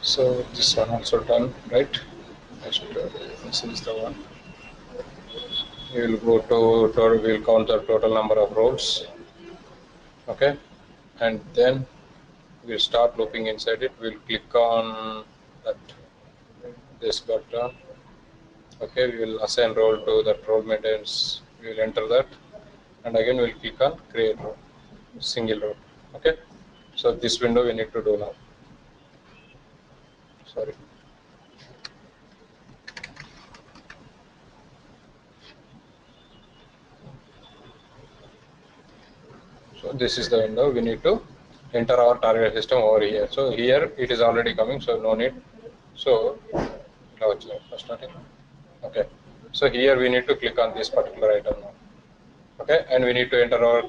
So this one also done, right? Next, this is the one. We will go to total, we will count the total number of rows. Okay, and then we'll start looping inside it. We'll click on that this button. Okay, we will assign role to that role maintenance. We will enter that, and again we'll click on create role, single role. Okay, so this window we need to do now. Sorry. So this is the window. We need to enter our target system over here. So here it is already coming, so no need. So okay. So here we need to click on this particular item now. Okay, and we need to enter our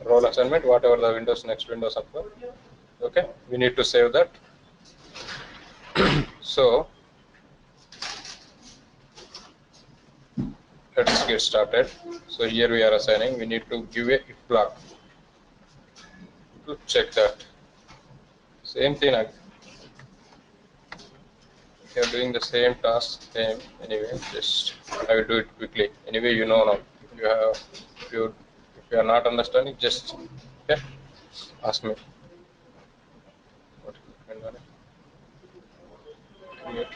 role assignment, whatever the windows next windows appear. Okay, we need to save that. So let's get started. So here we are assigning. We need to give a if block to check that. Same thing. You are doing the same task, same anyway. Just I will do it quickly. Anyway, you know now. If you are not understanding, just okay, ask me. Create.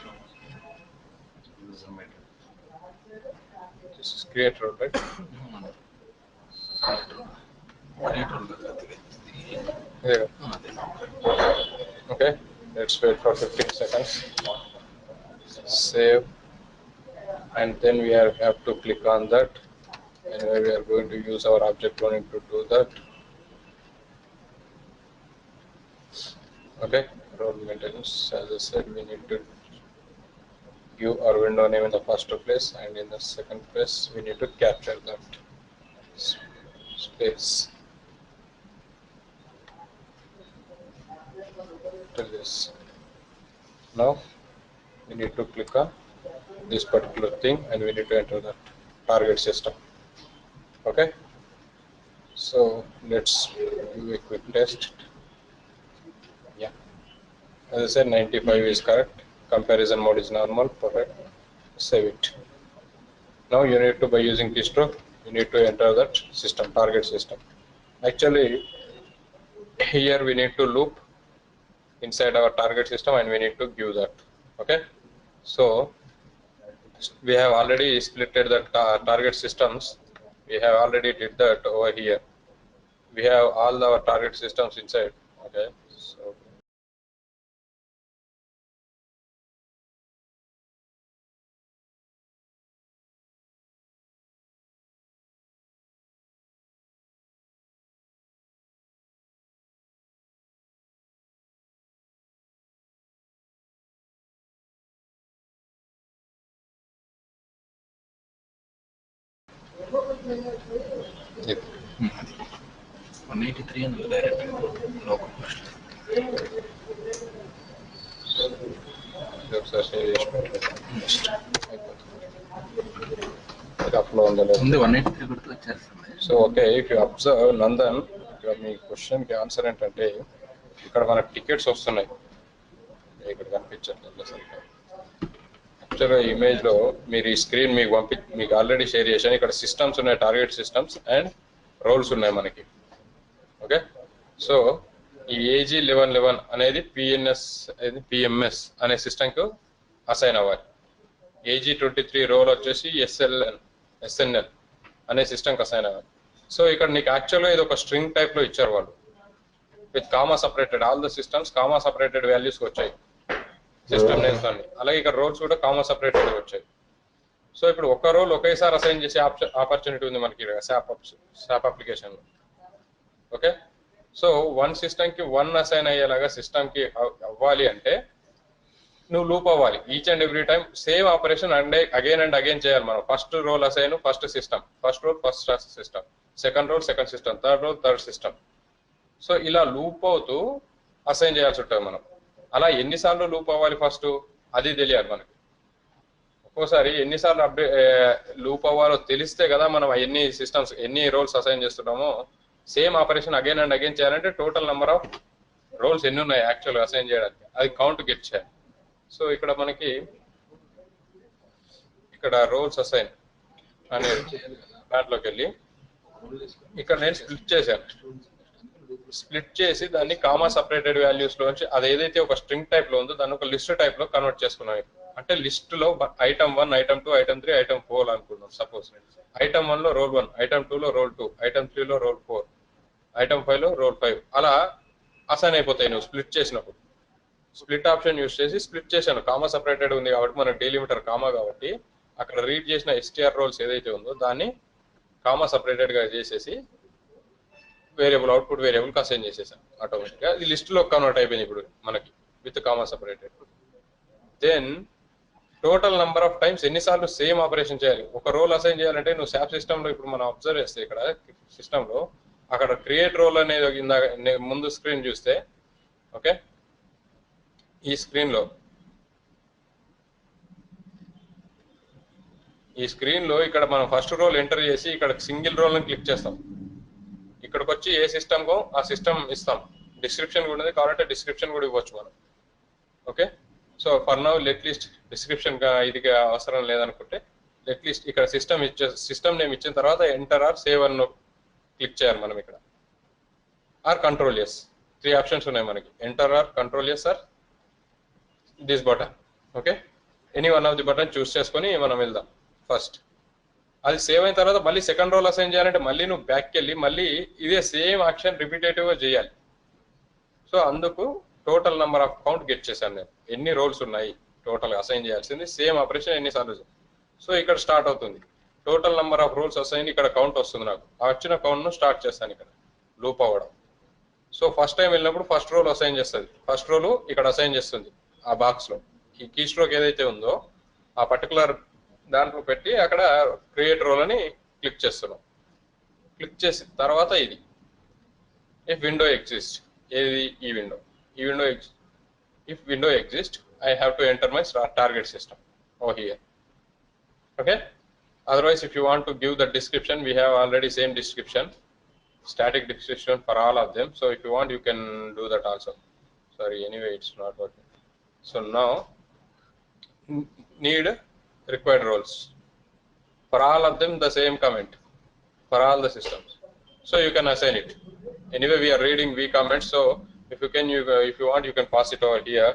This is create role, right? Yeah. Okay. Let's wait for 15 seconds. Save, and then we have to click on that, and we are going to use our object cloning to do that. Okay, role maintenance. As I said, we need to give our window name in the first place, and in the second place we need to capture that space to this. Now we need to click on this particular thing, and we need to enter the target system. Okay, so let's do a quick test. Yeah, as I said, 95 is correct. Comparison mode is normal. Perfect. Save it. Now you need to, by using keystroke, you need to enter that system, target system. Actually, here we need to loop inside our target system, and we need to give that. Okay, so we have already splitted the target systems. We have already did that over here. We have all our target systems inside. Okay, so yep. 183 and direct local post. ముందు 183 గుర్తు వచ్చేస్తుంది. So okay, if you observe Nandan, మీ క్వశ్చన్కి answer ఏంటంటే ఇక్కడ మనకు tickets వస్తున్నాయి, ఇక్కడ కనిపించట్లేదు సరిగ్గా. యాక్చువల్గా ఇమేజ్లో మీరు ఈ స్క్రీన్ మీకు ఆల్రెడీ షేర్ చేశాను. ఇక్కడ సిస్టమ్స్ ఉన్నాయి, టార్గెట్ సిస్టమ్స్ అండ్ రోల్స్ ఉన్నాయి మనకి. ఓకే, సో ఈ ఏజీ 1111 అనేది పిఎంఎస్ అనే సిస్టమ్కు అసైన్ అవ్వాలి. ఏజీ 23 రోల్ వచ్చేసి ఎస్ఎన్ఎల్ అనే సిస్టమ్కి అసైన్ అవ్వాలి. సో ఇక్కడ నీకు యాక్చువల్గా ఇది ఒక స్ట్రింగ్ టైప్లో ఇచ్చారు వాళ్ళు, with comma separated. All the systems comma separated వాల్యూస్కి వచ్చాయి సిస్టమ్ నేమ్స్ అన్ని. అలాగే ఇక్కడ రోల్స్ కూడా కామా సపరేటెడ్ వచ్చాయి. సో ఇప్పుడు ఒక రోల్ ఒకేసారి అసైన్ చేసే ఆపర్చునిటీ ఉంది మనకి శాప్ అప్లికేషన్లో. ఓకే, సో వన్ సిస్టమ్కి వన్ అసైన్ అయ్యేలాగా సిస్టమ్కి అవ్వాలి అంటే నువ్వు లూప్ అవ్వాలి. Each and every time same operation again and again చేయాలి మనం. First role assign first system, first role first system, second role second system, third role third system. So ఇలా లూప్ అవుతూ అసైన్ చేయాల్సి ఉంటుంది మనం. అలా ఎన్నిసార్లు లూప్ అవ్వాలి ఫస్ట్ అది తెలియాలి మనకి. ఒక్కోసారి ఎన్నిసార్లు లూప్ అవ్వాలో తెలిస్తే కదా మనం ఎన్ని సిస్టమ్స్ ఎన్ని రోల్స్ అసైన్ చేస్తున్నామో. Same operation again and again చేయాలంటే టోటల్ నెంబర్ ఆఫ్ రోల్స్ ఎన్ని ఉన్నాయి యాక్చువల్గా అసైన్ చేయడానికి, అది కౌంట్ గెట్ చేయాలి. సో ఇక్కడ మనకి ఇక్కడ రోల్స్ అసైన్ అనేది దాంట్లోకి వెళ్ళి ఇక్కడ నేను స్ప్లిట్ చేశాను. స్ప్లిట్ చేసి దాన్ని కామా సపరేటెడ్ వాల్యూస్ లోంచి అది ఏదైతే ఒక స్ట్రింగ్ టైప్ లో ఉందో దాన్ని ఒక లిస్ట్ టైప్ లో కన్వర్ట్ చేసుకున్నాం. అంటే లిస్ట్ లో ఐటమ్ 1, ఐటమ్ 2, ఐటమ్ 3, ఐటమ్ 4 అనుకున్నాం. సపోజ్ ఐటమ్ 1 లో రోల్ 1, ఐటమ్ 2 లో రోల్ 2, ఐటమ్ 3 లో రోల్ 4, ఐటమ్ 5 లో రోల్ 5 అలా అసైన్ అయిపోతాయి నువ్వు స్ప్లిట్ చేసినప్పుడు. స్ప్లిట్ ఆప్షన్ యూస్ చేసి స్ప్లిట్ చేశాను. కామా సపరేటెడ్ ఉంది కాబట్టి మనకు డీలిమిటర్ కామా కాబట్టి అక్కడ రీడ్ చేసిన ఎస్టీఆర్ రోల్స్ ఏదైతే ఉందో దాన్ని కామా సపరేటెడ్ గా చేసేసి వేరియబుల్ అవుట్పుట్ వేరియబుల్ కి అసైన్ చేసేసాం ఆటోమేటిక్ గా. ఇది లిస్ట్ లో కన్వర్ట్ అయిపోయింది ఇప్పుడు మనకి with comma separated. Then total number of times ఎన్నిసార్లు సేమ్ ఆపరేషన్ చేయాలి. ఒక రోల్ అసైన్ చేయాలంటే నువ్వు శాప్ సిస్టమ్ లో ఇప్పుడు మనం అబ్జర్వ్ చేస్తే ఇక్కడ సిస్టమ్ లో అక్కడ క్రియేట్ రోల్ అనేది ఇందాక ముందు స్క్రీన్ చూస్తే ఓకే ఈ స్క్రీన్ లో ఇక్కడ మనం ఫస్ట్ రోల్ ఎంటర్ చేసి ఇక్కడ సింగిల్ రోల్ ని క్లిక్ చేస్తాం. ఇక్కడికి వచ్చి ఏ సిస్టమ్ కో ఆ సిస్టమ్ ఇస్తాం. డిస్క్రిప్షన్ కూడా ఉంది కావాలంటే డిస్క్రిప్షన్ కూడా ఇవ్వచ్చు మనం. Okay so for now let list description గా ఇది అవసరం లేదనుకుంటే లెట్ లిస్ట్ ఇక్కడ సిస్టమ్ నేమ్ ఇచ్చిన తర్వాత ఎంటర్ ఆర్ సేవ్ అని క్లిక్ చేయాలి మనం ఇక్కడ. ఆర్ కంట్రోల్ ఎస్ 3 ఆప్షన్స్ ఉన్నాయి మనకి. Enter or control S or this button. Okay any one of the button choose చేసుకొని మనం వెళ్దాం. ఫస్ట్ అది సేవ్ అయిన తర్వాత మళ్ళీ సెకండ్ రోల్ అసైన్ చేయాలంటే మళ్ళీ నువ్వు బ్యాక్కి వెళ్ళి మళ్ళీ ఇదే సేమ్ యాక్షన్ రిపీటేటివ్ గా చేయాలి. సో అందుకు total number of count get చేశాను నేను. ఎన్ని రోల్స్ ఉన్నాయి టోటల్ అసైన్ చేయాల్సింది సేమ్ ఆపరేషన్ ఎన్నిసార్లు. సో ఇక్కడ స్టార్ట్ అవుతుంది total number of roles assign. ఇక్కడ కౌంట్ వస్తుంది నాకు. ఆ వచ్చిన కౌంట్ ను స్టార్ట్ చేస్తాను ఇక్కడ లూప్ అవ్వడం. సో ఫస్ట్ టైం వెళ్ళినప్పుడు ఫస్ట్ రోల్ అసైన్ చేస్తుంది. ఫస్ట్ రోల్ ఇక్కడ అసైన్ చేస్తుంది ఆ బాక్స్ లో. ఈ కీ స్ట్రోక్ ఏదైతే ఉందో ఆ పర్టికులర్ దాంట్లో పెట్టి అక్కడ క్రియేట్ రోల్ అని క్లిక్ చేస్తున్నాం. క్లిక్ చేసిన తర్వాత ఇది ఇఫ్ విండో ఎగ్జిస్ట్ ఏది ఈ window if window exists I have to enter my target system over here. Okay otherwise if you want to give the description we have already same description static description for all of them. So if you want you can do that also. Sorry anyway it's not working. So now need required roles for all of them the same comment for all the systems. So you can assign it. Anyway we are reading v comments, so if you can if you want you can pass it over here.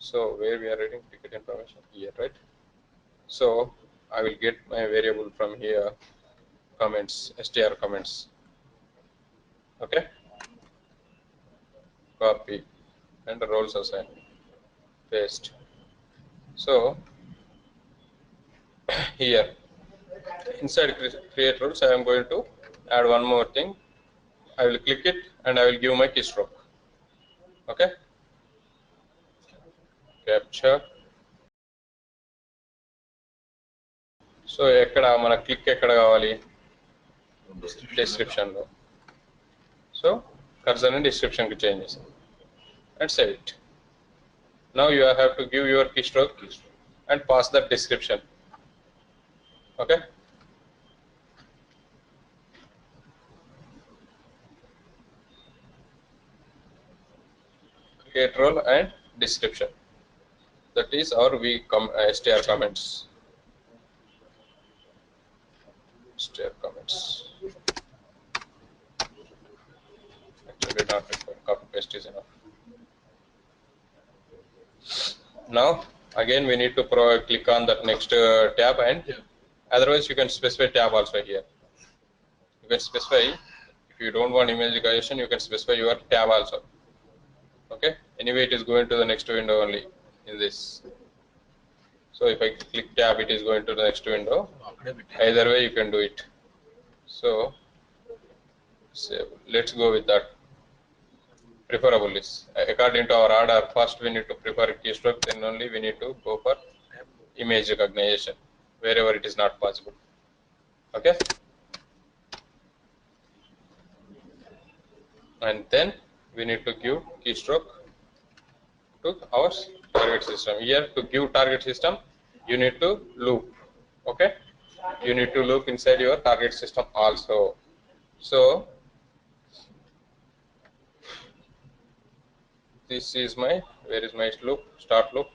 So where we are reading ticket information here, right? So I will get my variable from here comments str comments. Okay copy and roles assign paste. So here inside create roles I am going to add one more thing. I will click it and I will give my keystroke. Okay capture. So ఎక్కడ మన click ఎక్కడ కావాలి description లో. So cursor ని description కి change చేసాం and save it. Now you have to give your keystroke and pass that description. Okay create role and description, that is our str comments. Str comments actually not required, copy paste is enough. Now again we need to click on that next tab and otherwise you can specify tab also here. You can specify if you don't want image recognition you can specify your tab also. Okay anyway it is going to the next window only in this. So if I click tab it is going to the next window. Either way you can do it. So let's go with that. Preferable is according to our order. First we need to prefer keystroke, then only we need to go for image recognition wherever it is not possible. Okay and then we need to give keystroke to our target system. Here to give target system you need to loop. Okay you need to loop inside your target system also. So this is my where is my loop start loop.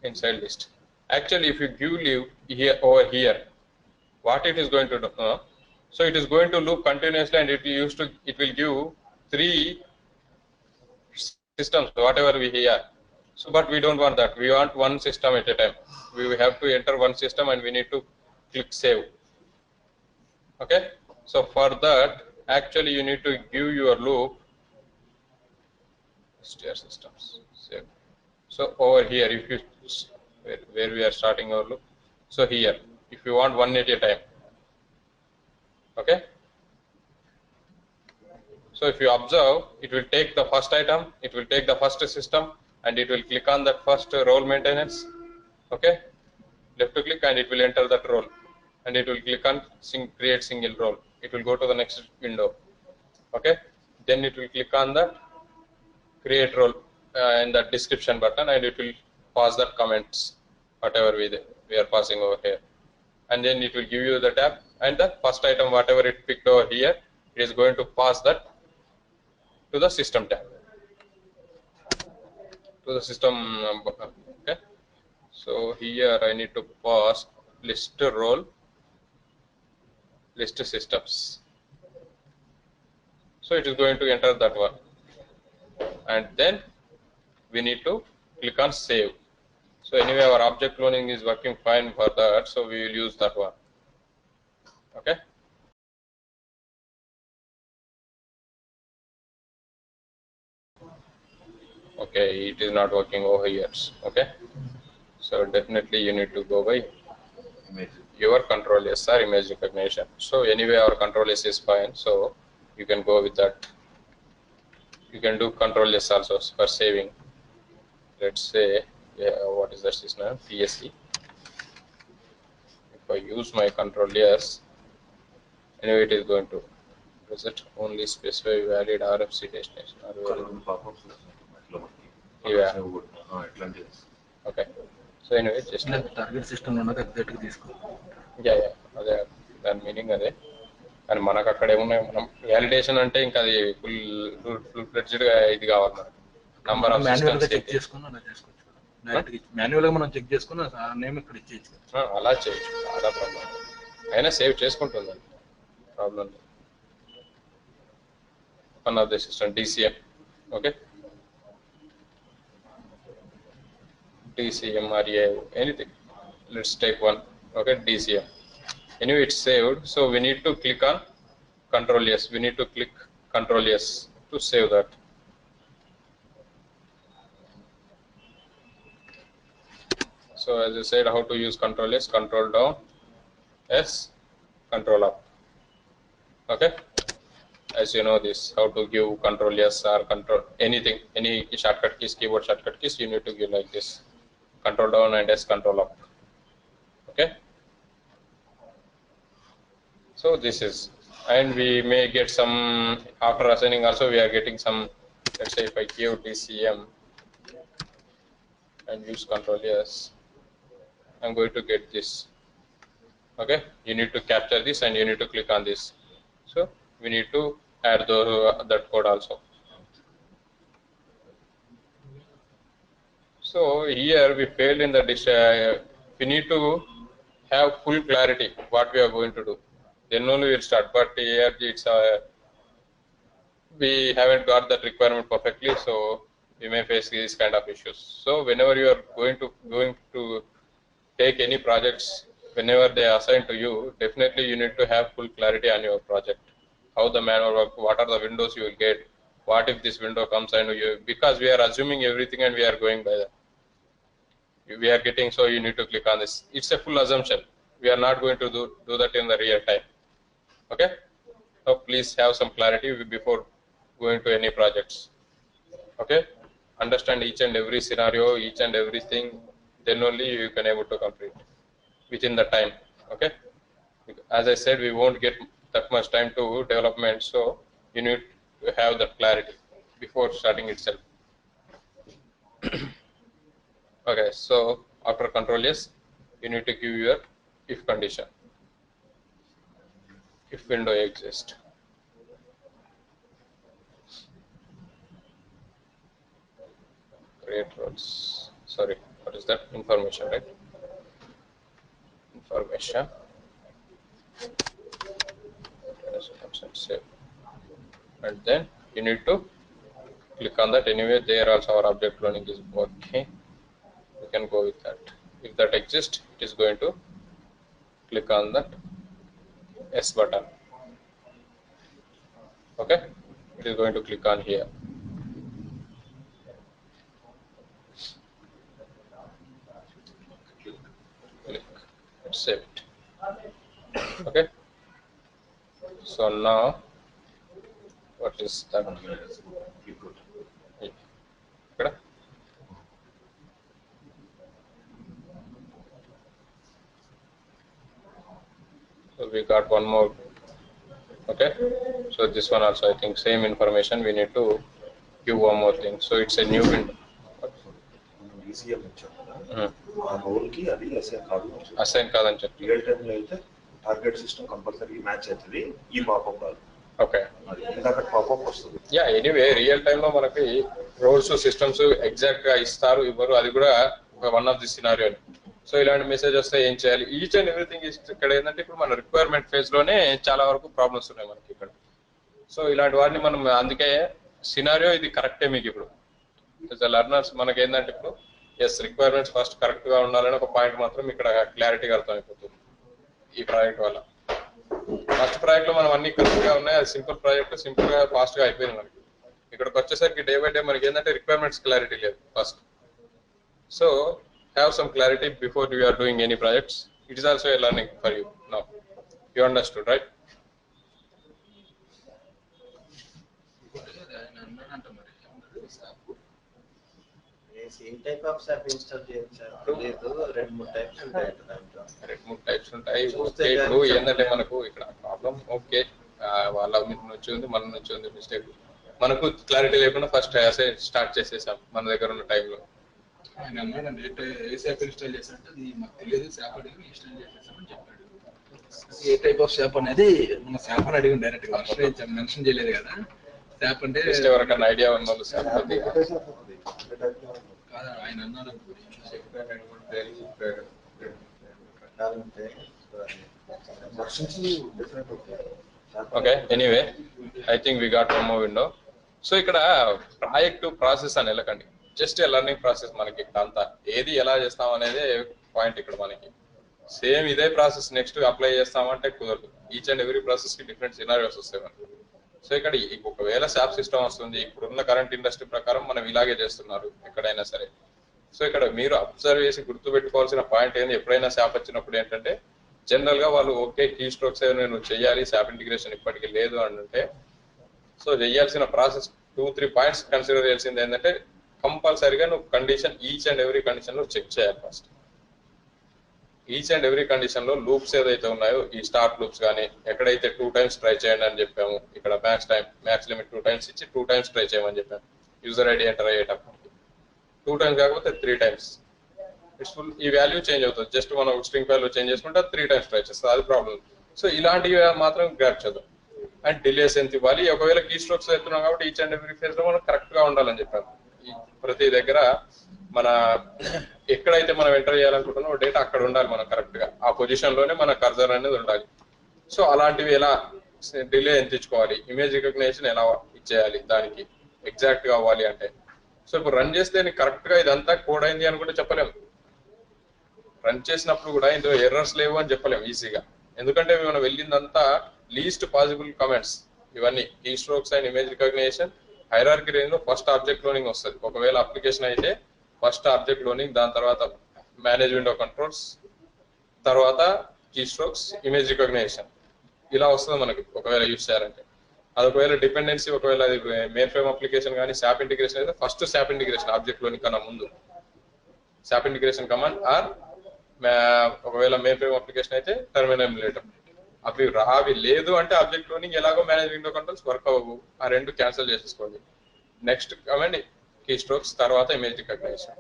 inside list. Actually, if you give loop here over here, what it is going to do? So it is going to loop continuously, and it will give 3 systems, whatever we hear. So, but we don't want that. We want one system at a time. We have to enter one system, and we need to click save. Okay. So for that, actually, you need to give your loop steer systems. Save. So over here, if you where we are starting our loop. So here, if you want one at a time. Okay. So if you observe, it will take the first item, it will take the first system, and it will click on that first role maintenance. Okay, left to click, and it will enter that role, and it will click on create single role. It will go to the next window. Okay, then it will click on the create role in the description button, and it will pass that comments, whatever we are passing over here, and then it will give you the tab, and the first item, whatever it picked over here, it is going to pass that to the system tab, to the system. Okay, so here I need to pass list role, list systems. So it is going to enter that one, and then we need to click on save. So anyway, our object cloning is working fine for that, so we will use that one. Okay. Okay, it is not working over here. Okay. So definitely you need to go by your control S or image recognition. So anyway, our control S is fine, so you can go with that. You can do control S also for saving. Let's say, what is that system? PSC. If I use my control S, anyway, it is going to visit only specify valid RFC destination. Yeah. Okay. So anyway, just target system yeah, అదే దాని meaning అదే. కానీ మనకు అక్కడ ఏమున్నాయి, మనం validation అంటే ఇంకా అది ఫుల్ ఫ్లెడ్జ్డ్ గా ఇది కావాలి మనకు. నంబర్ ఆఫ్ సిస్టమ్స్ చెక్ చేసుకుని అలా చేసుకోవచ్చు. మాన్యువల్ గా మనం చెక్ చేసుకుని ఆ నేమ్ ఇక్కడ ఇచ్చేయచ్చు. అలా చేయొచ్చు, చాలా ప్రాబ్లం. అయినా సేవ్ చేసుకుంటుంది, problem. One of the system DCM. Okay, DCM or anything. Let's take one. Okay, DCM. Anyway, it's saved. So we need to click on Control S. We need to click Control S to save that. So as I said, how to use Control S, Control down, S, Control up. Okay. As you know this, how to give Control S or Control anything, any shortcut keys, keyboard shortcut keys, you need to give like this. Control down and S, Control up. Okay. So this is, and we may get some, after assigning also we are getting some. Let's say if I give DCM and use Control S, I'm going to get this. Okay, you need to capture this and you need to click on this. So we need to add that code also. So here we failed in the we need to have full clarity what we are going to do, then only we'll start. But here it's we haven't got that requirement perfectly, so we may face these kind of issues. So whenever you are going to take any projects, whenever they are assigned to you, definitely you need to have full clarity on your project, how the manual work, what are the windows you will get, what if this window comes, and because we are assuming everything and we are going by that. We are getting, so you need to click on this. It's a full assumption. We are not going to do that in the real time. Okay. So please have some clarity before going to any projects. Okay. Understand each and every scenario, each and everything. Then only you can able to complete within the time. Okay. As I said, we won't get that much time to development, so you need to have that clarity before starting itself. Okay, so after Control S, you need to give your if condition. If window exists. Create roles. Sorry, what is that information, right? Information. Save. And then you need to click on that. Anyway, there also our object cloning is working. You can go with that. If that exists, it is going to click on that S button. Okay, it is going to click on here. Click. Let's save it. Okay. So now, what is that? Yeah. So we got one more. Okay. So this one also, I think same information. We need to give one more thing. So it's a new window. ECM ఇచ్చాం కదా ఆ రోల్కి అది assign కాదు assign కాదని చెప్పి real టైంలో అయితే టార్గెట్ సిస్టమ్ కంపల్సరీ మ్యాచ్ అవుతుంది ఈ పాపప్ కాదు. ఓకే, ఇందాక పాపప్ వస్తుంది. యా ఎనీవే రియల్ టైంలో మనకి రోల్స్ సిస్టమ్స్ ఎగ్జాక్ట్ గా ఇస్తారు ఇవ్వరు, అది కూడా one of the scenario. So ఇలాంటి మెసేజ్ వస్తే ఏం చేయాలి? ఈచ్ అండ్ ఎవ్రీథింగ్ ఇక్కడ ఏంటంటే ఇప్పుడు మన రిక్వైర్మెంట్ ఫేజ్ లోనే చాలా వరకు ప్రాబ్లమ్స్ ఉన్నాయి మనకి ఇక్కడ. సో ఇలాంటి వాటిని మనం అందుకే సినారియో ఇది కరెక్టే మీకు ఇప్పుడు లెర్నర్స్ మనకి ఏంటంటే ఇప్పుడు ఎస్ రిక్వైర్మెంట్స్ ఫస్ట్ కరెక్ట్ గా ఉండాలని ఒక పాయింట్ మాత్రం ఇక్కడ క్లారిటీగా అర్థమైపోతుంది ఈ ప్రాజెక్ట్ వల్ల. ఫస్ట్ ప్రాజెక్ట్ లో మనం అన్ని కరెక్ట్ గా ఉన్నాయి, అది సింపుల్ ప్రాజెక్ట్, సింపుల్ గా ఫాస్ట్ గా అయిపోయింది మనకి. ఇక్కడికి వచ్చేసరికి డే బై డే మనకి ఏంటంటే రిక్వైర్మెంట్స్ క్లారిటీ లేదు first. So have some clarity before you are doing any projects. It is also a learning for you now. You understood right? Same type of SAP install చేయొచ్చు. లేదు రెండు మూడు types ఉంటాయి దాంట్లో. రెండు మూడు టైప్స్ ఉంటాయి. ఓకే, ఇప్పుడు ఏంటంటే మనకు ఇక్కడ ప్రాబ్లం ఓకే వాళ్ళ నుంచి ఉంది మన నుంచి ఉంది మిస్టేక్, మనకు క్లారిటీ లేకుండా ఫస్ట్ స్టార్ట్ చేసేసాం మన దగ్గర ఉన్న టైంలో. ఆయన అన్నాడు ఏ శాప్ ఇన్స్టాల్ చేశారంటే అది మాకు తెలియదు, శాప్ అడిగి ఇన్స్టాల్ చేసేసామని చెప్పాడు. ఏ టైప్ ఆఫ్ శాప్ అనేది మన శాప్ అని అడిగి డైరెక్ట్ గా మెన్షన్ చేయలేదు కదా. శాప్ అంటే ఎవరికైనా ఐడియా ఉన్న వాళ్ళు శాప్ కాదా ఆయన అన్నారు. Okay, anyway I think we got one more window. So ఇక్కడ ప్రాజెక్ట్ ప్రాసెస్ అని వెళ్ళకండి, జస్ట్ లెర్నింగ్ ప్రాసెస్. మనకి ఇక్కడ అంతా ఏది ఎలా చేస్తాం అనేది పాయింట్ ఇక్కడ మనకి. సేమ్ ఇదే ప్రాసెస్ నెక్స్ట్ అప్లై చేస్తామంటే కుదరదు. ఈచ్ అండ్ ఎవ్రీ ప్రాసెస్ కి డిఫరెంట్ సినారియోస్ వస్తాయి మనకి. సో ఇక్కడ ఒకవేళ శాప్ సిస్టమ్ వస్తుంది, ఇప్పుడున్న కరెంట్ ఇండస్ట్రీ ప్రకారం మనం ఇలాగే చేస్తున్నారు ఎక్కడైనా సరే. సో ఇక్కడ మీరు అబ్జర్వ్ చేసి గుర్తు పెట్టుకోవాల్సిన పాయింట్ ఏంటి, ఎప్పుడైనా శాప్ వచ్చినప్పుడు ఏంటంటే జనరల్ గా వాళ్ళు ఓకే కీ స్ట్రోక్స్ నువ్వు చేయాలి, శాప్ ఇంటిగ్రేషన్ ఇప్పటికీ లేదు అని అంటే సో చేయాల్సిన ప్రాసెస్ 2-3 పాయింట్స్ కన్సిడర్ చేయాల్సింది ఏంటంటే కంపల్సరీగా నువ్వు condition each and every condition లో చెక్ చేయాలి first. Each and every condition లో లూప్స్ ఏదైతే ఉన్నాయో ఈ స్టార్ట్ లూప్స్ కానీ ఎక్కడైతే 2 times ట్రై చేయండి అని చెప్పాము, ఇక్కడ మ్యాక్స్ లిమిట్ 2 times ఇచ్చి 2 times ట్రై చేయమని చెప్పాము. యూజర్ ఐడి ఎంటర్ అయ్యేటప్పుడు 2 times కాకపోతే 3 times ఇట్స్ ఫుల్. ఈ వాల్యూ చేంజ్ అవుతుంది, జస్ట్ మనం స్ట్రింగ్ వాల్యూ చేంజ్ చేసుకుంటే 3 times ట్రై చేస్తుంది, అది ప్రాబ్లం. సో ఇలాంటివి మాత్రం గ్రాప్ చేద్దాం. అండ్ డిలేస్ ఎంత ఇవ్వాలి, ఒకవేళ కీ స్ట్రోక్స్ ఎత్తున్నాం కాబట్టి ఈచ్ అండ్ ఎవ్రీ ఫేజ్ లో మనం కరెక్ట్ గా ఉండాలని చెప్పాము. ప్రతి దగ్గర మన ఎక్కడైతే మనం ఎంటర్ చేయాలనుకుంటున్నామో డేటా అక్కడ ఉండాలి మనం కరెక్ట్ గా, ఆ పొజిషన్ లోనే మన కర్సర్ అనేది ఉండాలి. సో అలాంటివి ఎలా డిలే ఎంత ఇచ్చుకోవాలి, ఇమేజ్ రికగ్నిషన్ ఎలా ఇచ్చేయాలి, దానికి ఎగ్జాక్ట్ గా అవ్వాలి అంటే. సో ఇప్పుడు రన్ చేస్తే కరెక్ట్ గా ఇదంతా కోడ్ అయింది అని కూడా చెప్పలేము. రన్ చేసినప్పుడు కూడా ఇందులో ఎర్రర్స్ లేవు అని చెప్పలేము ఈజీగా, ఎందుకంటే మనం వెళ్ళిందంతా లీస్ట్ పాసిబుల్ కమెంట్స్. ఇవన్నీ keystrokes and image recognition hierarchy range లో ఫస్ట్ ఆబ్జెక్ట్ క్లోనింగ్ వస్తుంది. ఒకవేళ అప్లికేషన్ అయితే ఫస్ట్ ఆబ్జెక్ట్ క్లోనింగ్, దాని తర్వాత మేనేజ్ విండో కంట్రోల్స్, తర్వాత కీ స్ట్రోక్స్, ఇమేజ్ రికగ్నిషన్, ఇలా వస్తుంది మనకి ఒకవేళ యూజ్ చేయాలంటే. అది ఒకవేళ డిపెండెన్సీ, ఒకవేళ అది మెయిన్ ఫ్రేమ్ అప్లికేషన్ కానీ శాప్ ఇంటిగ్రేషన్ అయితే first SAP integration object cloning కన్నా ముందు శాప్ ఇంటిగ్రేషన్ కమాండ్, ఆర్ ఒకవేళ మెయిన్ ఫ్రేమ్ అప్లికేషన్ అయితే టెర్మినల్ ఎమ్యులేటర్. అవి లేదు అంటే ఆబ్జెక్ట్ క్లోనింగ్ ఎలాగో మేనేజ్ విండో కంట్రోల్స్ వర్క్ అవ్వవు, ఆ రెండు క్యాన్సిల్ చేసేసుకోండి. నెక్స్ట్ కమాండ్ కీ స్ట్రోక్స్, తర్వాత ఇమేజ్ రికగ్నిషన్.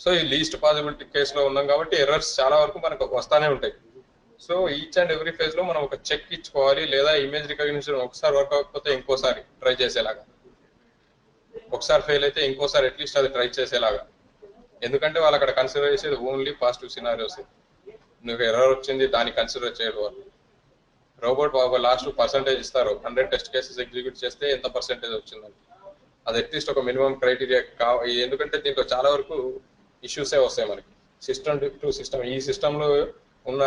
సో ఈ లీస్ట్ పాసిబిలిటీ కేసులో ఉన్నాం కాబట్టి ఎర్రర్స్ చాలా వరకు మనకు వస్తానే ఉంటాయి. So each and every phase లో మనం ఒక చెక్ ఇచ్చుకోవాలి, లేదా ఇమేజ్ రికగ్నిషన్ ఒకసారి వర్క్ అవ్వకపోతే ఇంకోసారి ట్రై చేసేలాగా, ఒకసారి ఫెయిల్ అయితే ఇంకోసారి అట్లీస్ట్ అది ట్రై చేసేలాగా. ఎందుకంటే వాళ్ళు అక్కడ కన్సిడర్ చేసేది ఓన్లీ పాజిటివ్ సినారియోస్. నువ్వు ఎర్రర్ వచ్చింది దాన్ని కన్సిడర్ చేయరు వాళ్ళు. రోబోట్ బాబు లాస్ట్ పర్సంటేజ్ ఇస్తారు, 100 టెస్ట్ కేసెస్ ఎగ్జిక్యూట్ చేస్తే ఎంత పర్సెంటేజ్ వచ్చిందని. అది అట్లీస్ట్ ఒక మినిమం క్రైటీరియా ఎందుకంటే దీంట్లో చాలా వరకు ఇష్యూసే వస్తాయి మనకి సిస్టమ్ టు సిస్టమ్. ఈ సిస్టంలో ఉన్న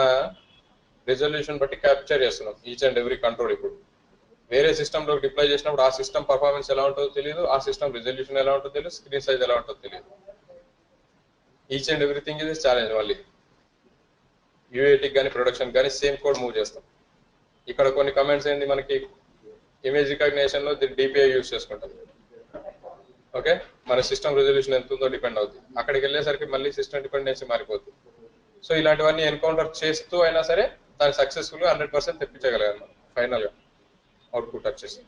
రిజల్యూషన్ బట్టి క్యాప్చర్ చేస్తున్నాం ఈచ్ అండ్ ఎవ్రీ కంట్రోల్. ఇప్పుడు వేరే సిస్టంలో డిప్లాయ్ చేసినప్పుడు ఆ సిస్టమ్ పర్ఫార్మెన్స్ ఎలా ఉంటుందో తెలియదు, ఆ సిస్టమ్ రిజల్యూషన్ ఎలా ఉంటుందో తెలియదు, స్క్రీన్ సైజ్ ఎలా ఉంటుందో తెలియదు. ఈచ్ అండ్ ఎవ్రీథింగ్ ఇది ఛాలెంజ్. మళ్ళీ యూఏటీకి కానీ ప్రొడక్షన్ కానీ సేమ్ కోడ్ మూవ్ చేస్తాం. ఇక్కడ కొన్ని కమెంట్స్ ఏంది మనకి ఇమేజ్ రికగ్నేషన్ లో డిపిఐ యూజ్ చేసుకుంటాం. ఓకే, మన సిస్టమ్ రిజల్యూషన్ ఎంత ఉందో డిపెండ్ అవుతుంది. అక్కడికి వెళ్ళేసరికి మళ్ళీ సిస్టమ్ డిపెండెన్సీ మారిపోతుంది. సో ఇలాంటివన్నీ ఎన్కౌంటర్ చేస్తూ అయినా సరే దాన్ని సక్సెస్ఫుల్ గా 100% తెప్పించగలిగారు మనం ఫైనల్ గా అవుట్పుట్ వచ్చేసి.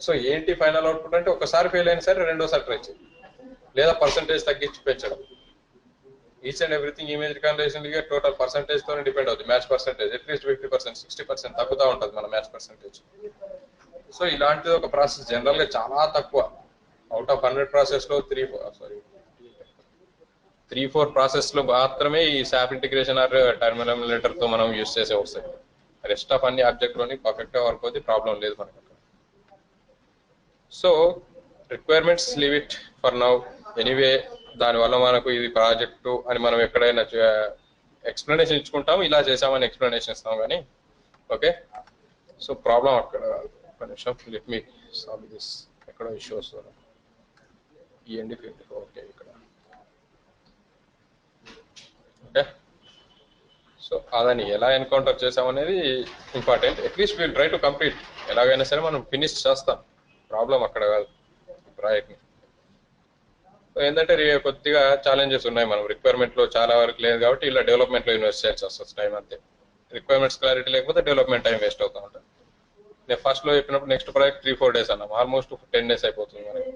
సో ఏంటి ఫైనల్ అవుట్పుట్ అంటే ఒకసారి ఫెయిల్ అయినా సరే రెండోసారి ట్రై చేయాలి, లేదా పర్సంటేజ్ తగ్గించి పెంచడం. Each and everything image recognition total percentage తోనే డిపెండ్ అవుతుంది. మ్యాచ్ పర్సంటేజ్ అట్లీస్ట్ 50%, 60% తగ్గుతూ ఉంటుంది మన మ్యాచ్ పర్సంటేజ్. సో ఇలాంటిది ఒక ప్రాసెస్ జనరల్ గా చాలా తక్కువ. అవుట్ ఆఫ్ 100 ప్రాసెస్ లో 3-4 ప్రాసెస్ లో మాత్రమే ఈ సాప్ ఇంటిగ్రేషన్ ఆర్ టర్మినల్ తో మనం యూజ్ చేసే వస్తాయి. రెస్ట్ ఆఫ్ అన్ని ఆబ్జెక్ట్ లోని పర్ఫెక్ట్ గా వర్క్ అవుతుంది, ప్రాబ్లం లేదు మనకు. So requirements leave it for now. Anyway దానివల్ల మనకు ఇది ప్రాజెక్టు అని మనం ఎక్కడైనా ఎక్స్ప్లెనేషన్ ఇచ్చుకుంటాం, ఇలా చేసామని ఎక్స్ప్లెనేషన్ ఇస్తాం కానీ. ఓకే, సో ప్రాబ్లం అక్కడ లెట్ మీ సాల్వ్ దిస్. ఎక్కడో ఇష్యూ వస్తుంది ఈఎండి ఫీల్డ్. ఓకే ఇక్కడ ఓకే. సో అదని ఎలా ఎన్కౌంటర్ చేసామనేది important. At least we'll try to complete. ఎలాగైనా సరే మనం ఫినిష్ చేస్తాం, ప్రాబ్లం అక్కడ కాదు ప్రాజెక్ట్ని. ఏంటంటే కొద్దిగా ఛాలెంజెస్ ఉన్నాయి. మనం రిక్వైర్మెంట్ లో చాలా వరకు లేదు కాబట్టి ఇలా డెవలప్మెంట్ లో ఇన్వెస్ట్ చేయాల్సి వస్తుంది టైం అంతే. రిక్వైర్మెంట్స్ క్లారిటీ లేకపోతే డెవలప్మెంట్ టైం వేస్ట్ అవుతూ ఉంటుంది. నేను ఫస్ట్ లో చెప్పినప్పుడు నెక్స్ట్ ప్రాజెక్ట్ 3-4 days అన్నాం, ఆల్మోస్ట్ 10 days అయిపోతుంది మనకి.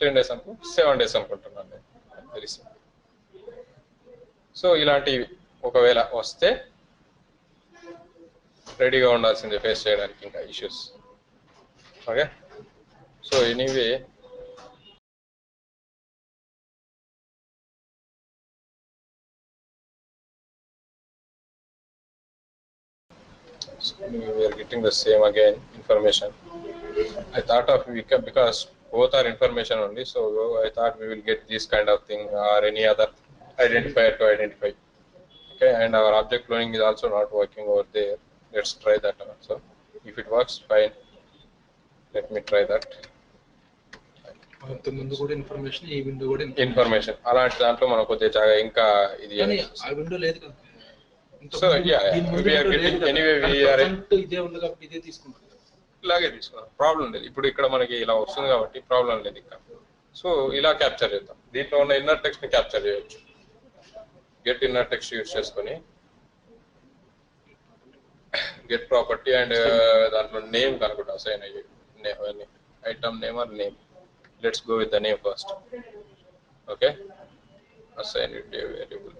10 days అనుకో 7 days అనుకుంటున్నాను నేను తెలిసి. సో ఇలాంటివి ఒకవేళ వస్తే రెడీగా ఉండాల్సిందే ఫేస్ చేయడానికి ఇంకా issues. Okay, so anyway we are getting the same again information. I thought of because both are information only, so I thought we will get this kind of thing or any other identifier to identify. Okay, and our object cloning is also not working over there. Let's try that also. If it works, fine. Let me try that. ముందు కూడా information, ఈ window కూడా information అలాంటి దాంట్లో మనం కొద్దిగా ఇంకా ఇది ఆ విండో లేదు కదా. So we are getting anyway we are ఇదే ఉంది కాబట్టి ఇదే తీసుకుంటాం, ఇలాగే తీసుకున్నాం, ప్రాబ్లం లేదు. ఇప్పుడు ఇక్కడ మనకి ఇలా వస్తుంది కాబట్టి ప్రాబ్లం లేదు ఇక్కడ. సో ఇలా క్యాప్చర్ చేద్దాం. దీంట్లో ఉన్న ఇన్నర్ టెక్స్ట్ ని క్యాప్చర్ చేయొచ్చు. గెట్ ఇన్నర్ టెక్స్ట్ యూజ్ చేసుకొని గెట్ ప్రాపర్టీ అండ్ దాంట్లో నేమ్ కనుకుంటా అసైన్ అయ్యి item name or name. Let's go with the name first. Okay, assign it A variable,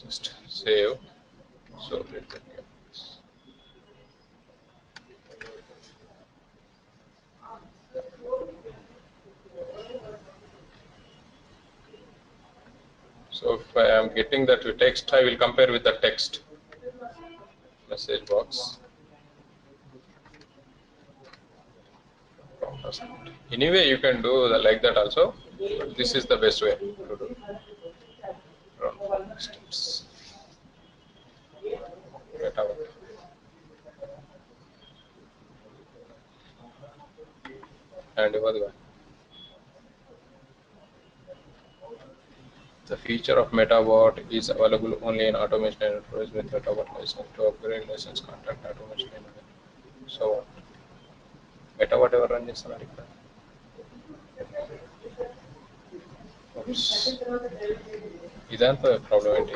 just save. So let that go. So if I am getting that text, I will compare with the text message box. Anyway, you can do like that also. But this is the best way to do. Steps. And the feature of MetaBot is available only in automation enterprise with MetaBot license. To upgrade license, contact automation engineer. So MetaBot ever run this? Oops. Idanto problem.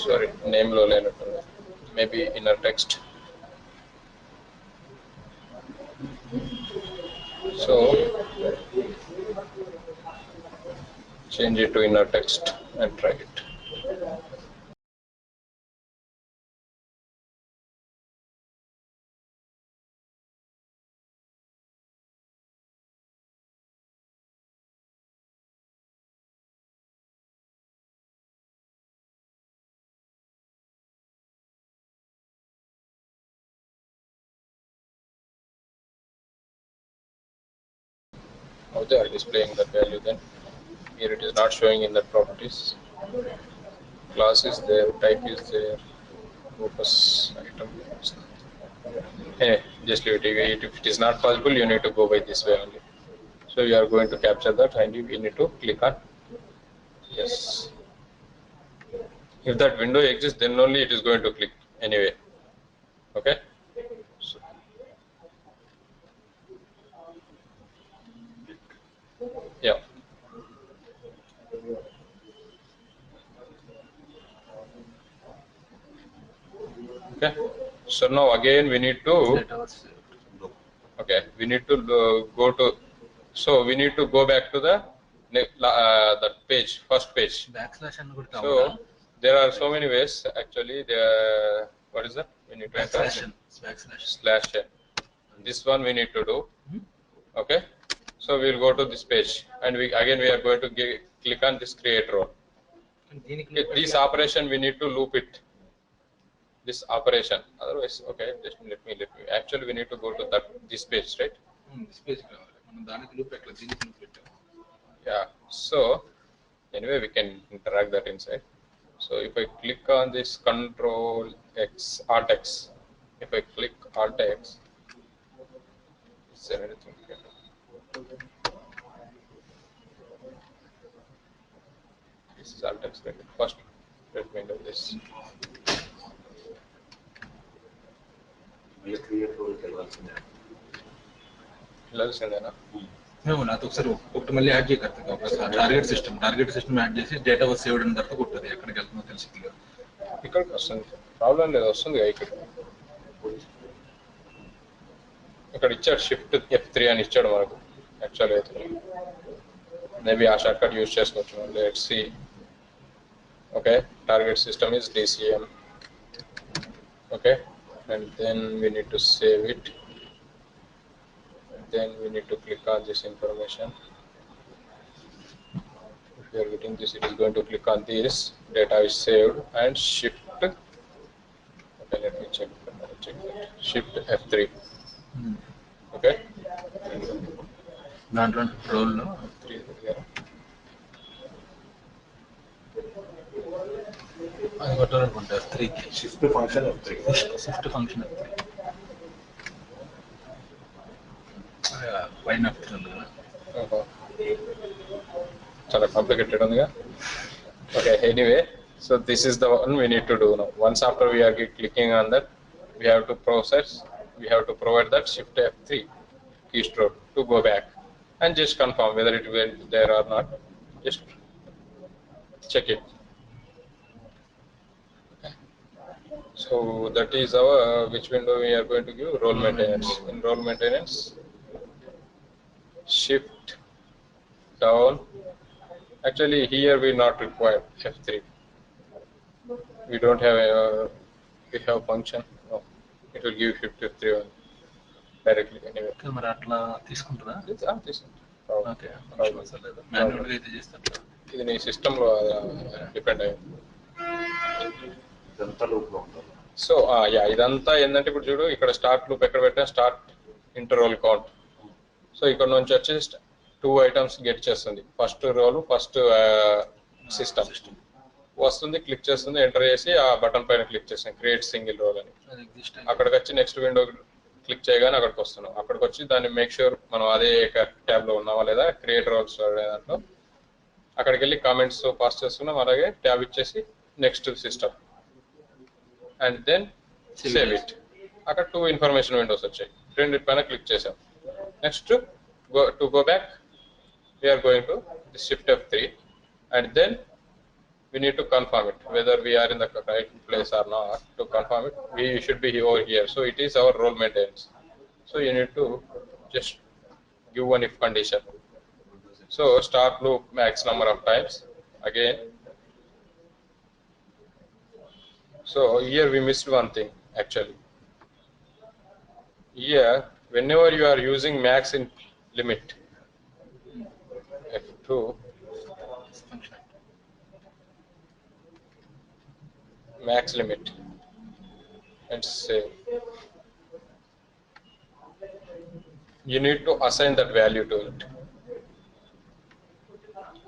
Sorry, name low line, maybe inner text. So So change it to inner text and try it. Now they are displaying that value. Then here it is not showing in the properties. Class is there, type is there, focus item. Hey, just leave it. If it is not possible, you need to go by this way only. So you are going to capture that, and you need to click on yes. If that window exists, then only it is going to click anyway. Okay. So, yeah. Okay. So now again we need to. Okay, we need to go to. So we need to go back to the that page, first page. So there are so many ways actually. What is that? We need to enter slash n. This one we need to do. Okay. So we will go to this page, and we are going to click on this create role. This operation we need to loop it. This operation. Otherwise, okay. Just let me. Actually, we need to go to this page, right? This page. Yeah. So anyway, we can interact that inside. So if I click on this Control X, Alt X, if I click Alt X, is there anything here? This is Alt X, right? First, let me do this. మేము నాతో ఒకసారి ఒకటి మళ్ళీ add చేయగలుగుతాం ఒకసారి target system add చేసి data was saved అని తర్వాత కొట్టది ఎక్కడికి వెళ్తుందో తెలిసి ఇక్కడికి వస్తుంది ప్రాబ్లం లేదు వస్తుంది ఇక్కడ ఇచ్చాడు షిఫ్ట్ F3 అని ఇచ్చాడు మనకు యాక్చువల్ అయితే మేబీ ఆ షార్ట్ కట్ యూజ్ చేసుకోవచ్చు let's see okay target system is DCM okay and then we need to save it. Then we need to click on this information. If you are getting this, it is going to click on this. Data is saved and shift. Okay, let me check that. Shift F3. Okay. Roll no. F3 here. I got to run F3. Shift function F3. Shift function F3. Why not? Chala complicated on the okay. Anyway, so this is the one we need to do now. Once after we are clicking on that, we have to process. We have to provide that Shift F3 keystroke to go back and just confirm whether it went there or not. Just check it. So that is our which window we are going to give role maintenance. In role maintenance, shift down. Actually, here we not require F3. We don't have we have function. No, it will give Shift F3 directly anyway. మరి అట్లా తీసుకుంటుందా okay manual గా అయితే చేస్తాను ఇది నీ system లో depend అయ్యింది so yeah ఇదంతా ఏంటంటే ఇప్పుడు చూడు ఇక్కడ స్టార్ట్ లూప్ ఎక్కడ పెట్టా స్టార్ట్ ఇంటర్వల్ కౌంట్ సో ఇక్కడ నుంచి వచ్చేసి 2 ఐటమ్స్ గెట్ చేస్తుంది ఫస్ట్ రోల్ ఫస్ట్ సిస్టమ్ వస్తుంది క్లిక్ చేస్తుంది ఎంటర్ చేసి ఆ బటన్ పైన క్లిక్ చేస్తాం క్రియేట్ సింగిల్ రోల్ అని అక్కడికి వచ్చి నెక్స్ట్ విండో క్లిక్ చేయగానే అక్కడికి వస్తున్నాం అక్కడికి వచ్చి దాన్ని మేక్ షూర్ మనం అదే ట్యాబ్ లో ఉన్నామా లేదా క్రియేట్ రోల్స్ దాంట్లో అక్కడికి వెళ్ళి కామెంట్స్ పాస్ చేస్తున్నాం అలాగే ట్యాబ్ ఇచ్చేసి next system and then save it. అక్కడ 2 ఇన్ఫర్మేషన్ విండోస్ వచ్చాయి రెండిటి పైన క్లిక్ చేసాం next go back we are going to the shift F3 and then we need to confirm it whether we are in the right place or not. To confirm it we should be over here, so it is our role maintenance. So you need to just give one if condition. So start loop max number of times again. So here we missed one thing actually. Here whenever you are using max in limit F2 max limit and save, you need to assign that value to it.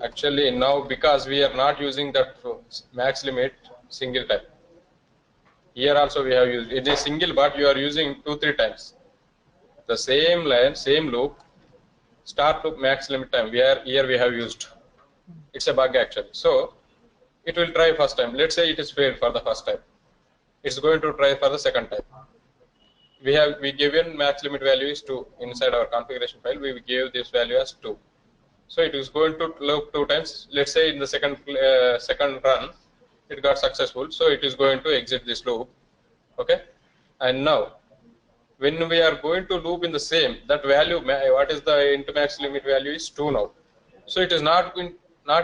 Actually now because we are not using that max limit single time, here also we have used it is single, but you are using 2-3 times the same line, same loop, start loop max limit time. Here we have used, it's a bug actually. So it will try first time. Let's say it is failed for the first time, it's going to try for the second time. We given max limit value is 2 inside our configuration file. We gave this value as 2. So it is going to loop 2 times. Let's say in the second run it got successful, so it is going to exit this loop. Okay, and now when we are going to loop in the same, that value, what is the into max limit value is 2 now. So it is not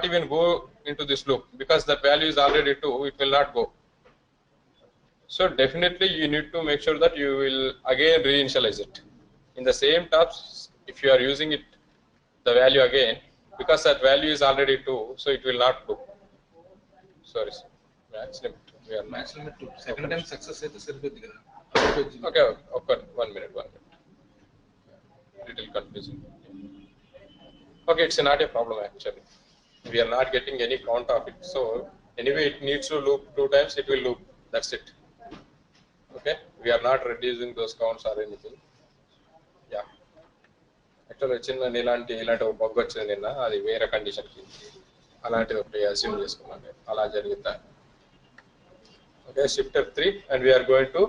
even go into this loop because that value is already 2. It will not go. So definitely you need to make sure that you will again reinitialize it in the same tabs. If you are using it the value again, because that value is already 2, so it will not go. Sorry, max limit. We are max limit 2. Second time success అయితే సరిపోద్ది కదా. Okay, one minute. Little confusing. Okay, it's not a problem actually. We are not getting any count of it. So anyway, it needs to loop 2 times. It will loop. That's it. Okay, we are not reducing those counts or anything. Yeah. Actually చిన్న ఇలాంటి ఒక bug వచ్చింది నిన్న, అది వేరే కండిషన్కి అలాంటిది ఒకటి assume చేసుకున్నాను, అలా జరుగుతా. Okay, shift F3 and we are going to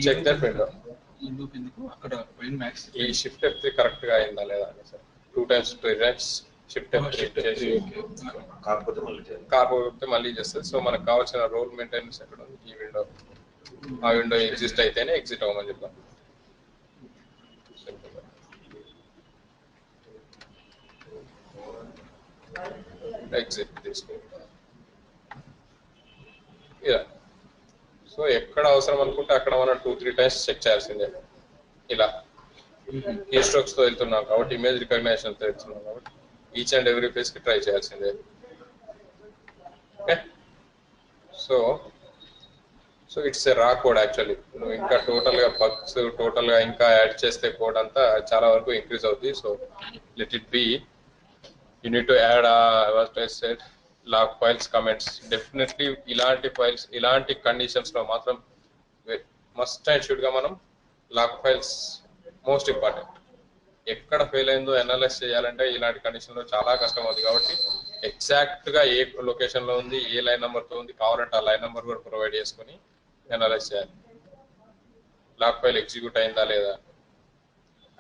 check that window. ఈ లూప్ ఎందుకు అక్కడ పైన మ్యాక్స్ ఈ షిఫ్ట్ F3 కరెక్ట్ గా అయిందా లేదా అని సార్ 2 times షిఫ్ట్ F3 చేసి కాకపోతే మళ్ళీ చేస్తుంది. సో మనకు కావాల్సిన రోల్ మెయింటెనెన్స్ ఎక్కడ ఉంది, ఈ విండో, ఆ విండో ఎగ్జిస్ట్ అయితేనే ఎగ్జిట్ అవ్వమని చెప్తాం. ఎగ్జిట్ తీసుకో. ఇలా సో ఎక్కడ అవసరం అనుకుంటే అక్కడ మనం 2-3 టైమ్స్ చెక్ చేయాల్సిందే. ఇలా కీ స్ట్రోక్స్ తో వెళ్తున్నాం కాబట్టి, ఇమేజ్ రికగ్నైజేషన్ తో వెళ్తున్నాం కాబట్టి ఈచ్ అండ్ ఎవ్రీ ఫేస్ కి ట్రై చేయాల్సిందే. ఓకే, సో ఇట్స్ ఏ రా కోడ్ యాక్చువల్లీ. నువ్వు ఇంకా టోటల్ గా బగ్స్ టోటల్ గా ఇంకా యాడ్ చేస్తే కోడ్ అంతా చాలా వరకు ఇంక్రీజ్ అవుతుంది. So let it be. You need to add said log files comments. Definitely ఇలాంటి ఫైల్స్, ఇలాంటి కండిషన్స్ లో మాత్రం మస్ట్ అండ్ షుడ్ గా మనం లాగ్ ఫైల్స్ మోస్ట్ ఇంపార్టెంట్. ఎక్కడ ఫెయిల్ అయిందో అనలైజ్ చేయాలంటే ఇలాంటి కండిషన్ లో చాలా కష్టం అవుతుంది. కాబట్టి ఎగ్జాక్ట్ గా ఏ లొకేషన్ లో ఉంది, ఏ లైన్ నెంబర్ తో ఉంది, కావాలంటే ఆ లైన్ నెంబర్ కూడా ప్రొవైడ్ చేసుకుని అనలైజ్ చేయాలి. లాగ్ ఫైల్ ఎగ్జిక్యూట్ అయిందా లేదా.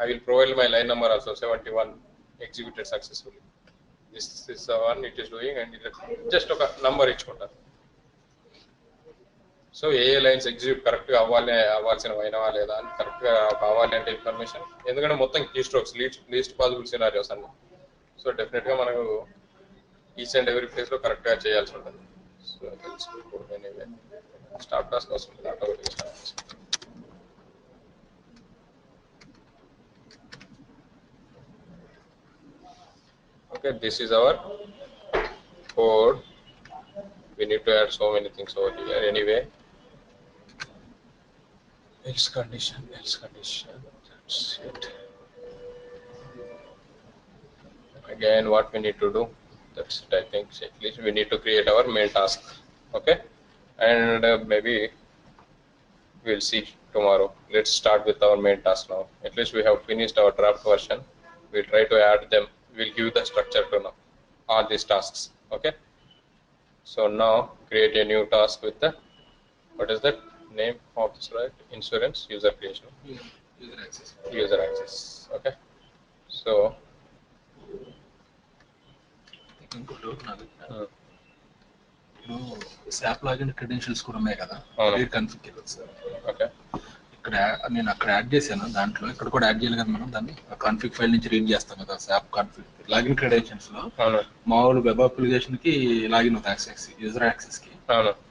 I will provide my line number also 71 executed successfully. This is the one it is doing, and just ఒక నంబర్ ఇచ్చుకుంటారు. సో ఏ లైన్స్ ఎగ్జిక్యూట్ కరెక్ట్ గా అవ్వాల్సినవైనవా లేదా అని కరెక్ట్ గా కావాలి అంటే ఇన్ఫర్మేషన్, ఎందుకంటే మొత్తం keystrokes least possible scenarios అన్ని. సో డెఫినెట్ గా మనకు ఈచ్ అండ్ ఎవ్రీ ప్లేస్ లో కరెక్ట్ గా చేయాల్సి ఉంటుంది. సో ఎనీవే స్టాప్ టాస్క్ వస్తుంది automatic. Okay, this is our code. We need to add so many things over here. Anyway, else condition. That's it. Again, what we need to do? That's it. I think at least we need to create our main task. Okay, and maybe we'll see tomorrow. Let's start with our main task now. At least we have finished our draft version. We'll try to add them. We'll give the structure to now all these tasks. Okay, so now create a new task with the, what is that name of this, right? Insurance user creation, user access. Okay, so ఇప్పుడు SAP login credentials కూడా ఉన్నాయి కదా, రీకన్ఫిగర్ sir. okay, ఇక్కడ నేను అక్కడ add చేశాను దాంట్లో, ఇక్కడ కూడా యాడ్ చేయాలి కదా మనం. దాన్ని కాన్ఫిగ్ ఫైల్ నుంచి రీడ్ చేస్తాం కదా యాప్ కాన్ఫిగ్ లాగిన్ క్రెడెన్షియల్స్ లో. మామూలు వెబ్ అప్లికేషన్ కి లాగిన్ అవుతాయి యాక్సెస్, యూజర్ యాక్సెస్ కి.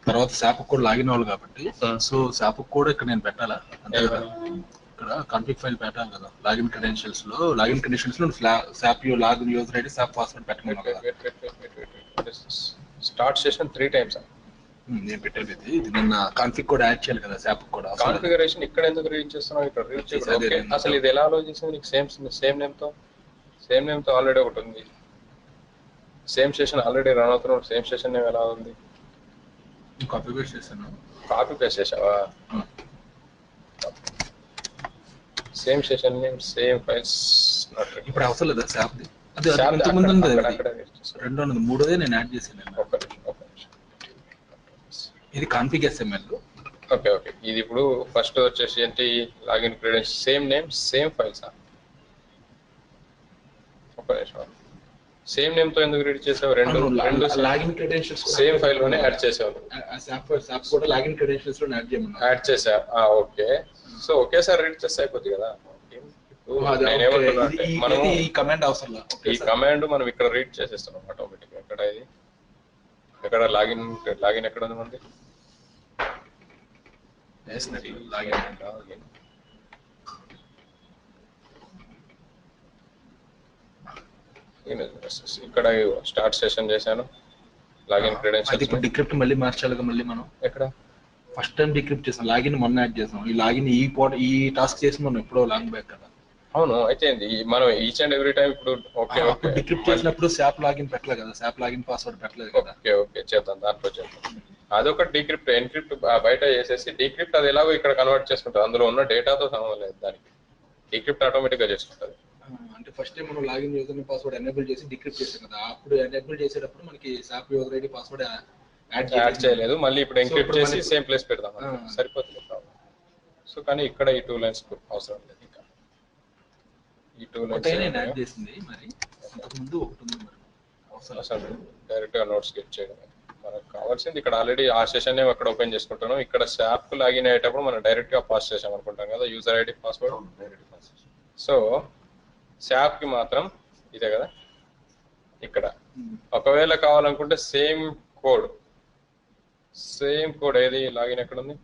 తర్వాత శాప్ కూడా లాగిన్ అవ్వాలి కాబట్టి, సో శాప్ కూడా ఇక్కడ నేను పెట్టాలా అంతే కదా. ఇక్కడ కాన్ఫిగ్ ఫైల్ పెట్టాలి కదా లాగిన్ క్రెడెన్షియల్స్ లో. లాగిన్ క్రెడెన్షియల్స్ లో SAP login user ID SAP password పెట్టమన్నాను కదా. Start session 3 times. నేను పెట్టేది ఇది నిన్న కాన్ఫిగ్ కూడా యాడ్ చేయాలి కదా శాప్ కూడా. కాన్ఫిగరేషన్ ఇక్కడ ఎందుకు రీడ్ చేస్తున్నావు? ఇక్కడ రీడ్ చేయాలి. అసలు ఇది ఎలా ఆలోచించింది నీకు? సేమ్ నేమ్ తో ఆల్రెడీ ఒకటి ఉంది. సేమ్ సెషన్ ఆల్రెడీ రన్ అవుతున్నాడు. సేమ్ సెషన్ నేమ్ ఎలా ఉంది? కాపీ పేస్ట్ చేశాను. కాపీ పేస్ట్ చేసావా? Same session name same files. ఇప్పుడు అవసరం లేదా శాప్ ది? అది ఇంతకుముందు ఉంది, రెండో ఉంది, మూడోదే నేను యాడ్ చేశాను. ఇది కాన్ఫిగ్ ఎస్ఎంఎల్. ఓకే. ఇది ఇప్పుడు ఫస్ట్ వచ్చేసి ఏంటి? Login credential same name same files. ఒక నిమిషం. సేమ్ నేమ్ తో ఎందుకు రీడ్ చేసావు? రెండు లాగిన్ క్రెడెన్షియల్స్ సేమ్ ఫైల్ లోనే యాడ్ చేసావు. శాప్ కూడా లాగిన్ క్రెడెన్షియల్స్ లో యాడ్ చేసా. ఓకే. సో ఒకేసారి రీడ్ చేస్తే అయిపోతుంది కదా. నేనేమంటున్నా అంటే మనం ఈ కమాండ్ అవసరం లేదు. ఈ కమాండ్ మనం ఇక్కడ రీడ్ చేసేస్తున్నాం ఆటోమేటిక్. ఎక్కడ ఇది? ఎక్కడ లాగిన్ ఎక్కడ ఉంది మనది? ఇక్కడ స్టార్ట్ సెషన్ చేశాను. లాగిన్ క్రెడెన్షియల్స్ ఇప్పుడు డిక్రిప్ట్ మళ్ళీ మార్చాలిగా. మళ్ళీ మనం ఎక్కడ ఫస్ట్ టైం డిక్రిప్ట్ చేసాం, లాగిన్ మొన్న యాడ్ చేసాం. ఈ లాగిన్ ఈ టాస్క్ చేసి మనం ఎప్పుడో లాంగ్ బ్యాక్ కదా. అవును. అయితే మనం ఈచ్ అండ్ ఎవ్రీ టైం ఇప్పుడు డిక్రిప్ట్ చేసినప్పుడు శాప్ లాగిన్ పెట్టలేదు కదా, శాప్ లాగిన్ పాస్వర్డ్ పెట్టలేదు కదా. ఓకే చేద్దాం. దాంట్లో చేద్దాం. అదొకటి డీక్రిప్ట్ ఎన్క్రిప్ట్ బయట చేసేసి డీక్రిప్ట్ అది ఎలాగో ఇక్కడ కన్వర్ట్ చేసుకుంటుంది. అందులో ఉన్న డేటాతో సంబంధం లేదు దానికి. డీక్రిప్ట్ ఆటోమేటిక్ గా చేసుకుంటుంది. అంటే ఫస్ట్ టైం మనం login user name password enable చేసి డిక్రిప్ట్ చేసాం కదా. అప్పుడు ఎనేబుల్ చేసేటప్పుడు మనకి SAP user ID password add చేయలేదు. మళ్ళీ ఇప్పుడు ఎన్క్రిప్ట్ చేసి సేమ్ ప్లేస్ పెడదాం, సరిపోతుంది ప్రాబ్లం. సో కానీ ఇక్కడ ఈ 2 lines అవసరం లేదు. ఇంకా ఈ 2 lines యాడ్ చేసింది. మరి అంతకుముందు ఒకటి ఉంది, మరి అవసరం డైరెక్ట్ గా నోట్స్ గెట్ చేయడం. మనకు కావాల్సింది ఇక్కడ ఆల్రెడీ ఆ సెషన్ నేమ్ అక్కడ ఓపెన్ చేసుకుంటాను. ఇక్కడ శాప్ లాగిన్ అయ్యేటప్పుడు మనం డైరెక్ట్ గా పాస్ చేసాం అనుకుంటాం కదా user ID password. So SAP కి మాత్రం ఇదే కదా. ఇక్కడ ఒకవేళ కావాలనుకుంటే సేమ్ కోడ్ ఏది లాగిన్ ఎక్కడ ఉంది?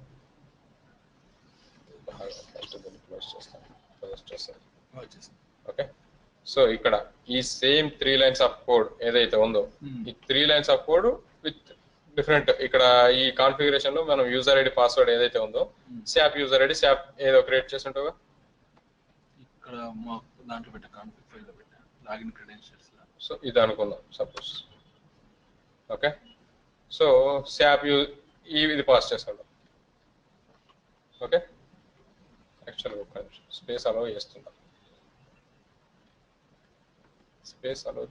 ఓకే. సో ఇక్కడ ఈ సేమ్ 3 lines ఆఫ్ కోడ్ ఏదైతే ఉందో, ఈ 3 lines of code with different. ఇక్కడ ఈ కాన్ఫిగరేషన్ లో మనం యూజర్ ఐడి పాస్వర్డ్ ఏదైతే ఉందో శాప్ యూజర్ ఐడి శాప్ ఏదో క్రియేట్ చేసి ఉంటావా? ఇక్కడ దాంట్లో పెట్టా, కాన్ఫిగ్ ఫైల్ లో పెట్టా లాగిన్ క్రెడెన్షియల్స్ లో. సో ఇది అనుకుందాం సపోజ్. ఓకే. సో శాప్ ఇది పాస్ చేసుకుందాం. ఓకే. యాక్చువల్గా ఒక స్పేస్ అలౌ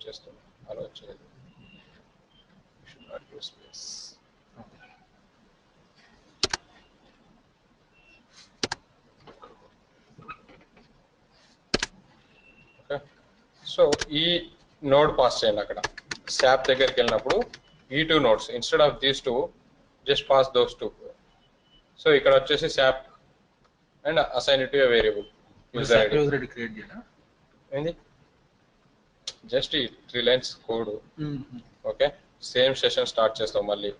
చేస్తున్నాం. అలౌ చేయదు. స్పేస్. ఓకే. సో ఈ నోడ్ పాస్ చేయండి. అక్కడ శాప్ దగ్గరికి వెళ్ళినప్పుడు ఈ 2 nodes instead of these 2 just pass those 2. So ఇక్కడ వచ్చేసి SAP and assign it to a variable user ID create చేయనా ఏంది? జస్ట్ ఈ 3 lines code. Okay. Same session start చేస్తాం మళ్ళీ.